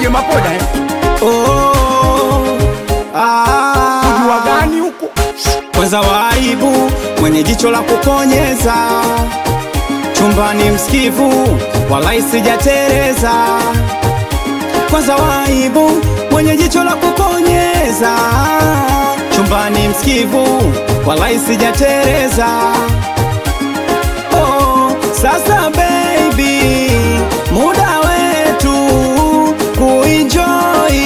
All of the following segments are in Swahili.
DJ Mapoda kujua gani huko kwanza waibu mwenye jicho la kukonyeza chumbani msikivu walai sijatereza kwanza waibu mwenye jicho la kukonyeza chumbani msikivu walai sijatereza sasa baby muda wetu kuenjoy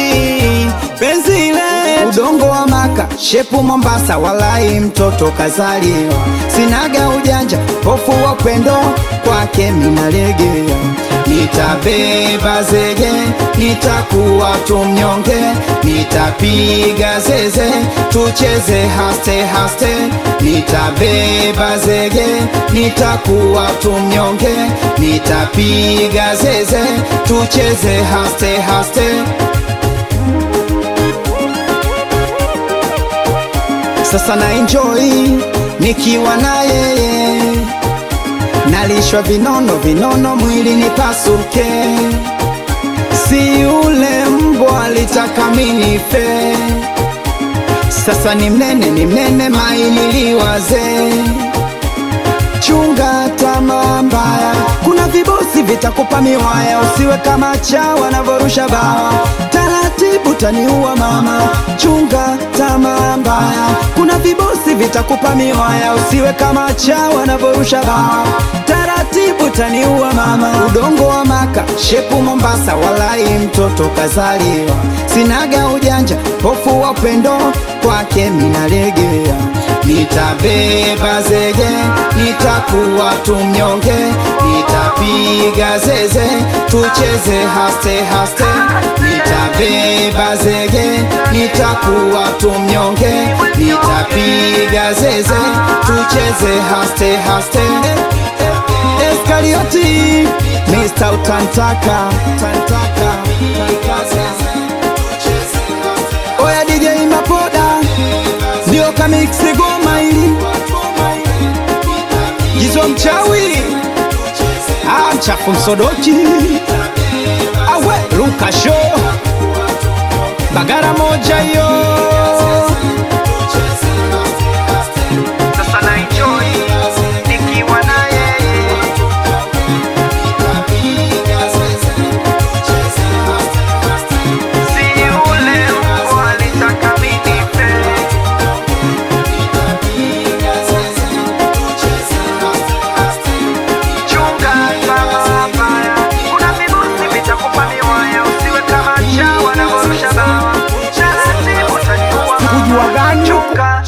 penzi letu udongo wa maka shepu Mombasa walai mtoto kazaliwa sinaga ujanja hofu wa upendo kwake minalegea nitabeba zege nitakuwa tumnyonge nitapiga zeze tucheze haste haste nitabeba zege nitakuwa tumnyonge nitapiga zeze tucheze haste haste sasa na enjoy nikiwa na yeye nalishwa vinono vinono mwili nipasuke si ule mbwa alitaka minife sasa ni mnene mainiliwaze chunga tamaa mbaya kuna vibosi vitakupa miwaya usiwe kama chawa na vorusha bawa taratibu taniua mama chunga tamaa mbaya kuna vibosi vitakupa miwaya usiwe kama chawa na vorusha bawa taratibu taniua mama udongo wa maka shepu Mombasa walai mtoto kazaliwa sinaga ujanja hofu wa upendo kwake minalegea nitabeba zege nitakuwa tumnyonge nitapiga zeze tucheze haste haste nitabeba zege nitakuwa tumnyonge nitapiga zeze tucheze haste haste Eskarioti Mr. Utantaka oya DJ Mapoda ndio kamixi goma hili Jizo mchawi mchafu msodoki awe Luka Show Bagara moja yo sasa na enjoy nikiwa na yeye si ule walitaka minife chunga tamaa mbaya kuna vibosi vitakupa miwaya usiwe kama chawa na vorusha bawa taratibu taniua kujua gani chunga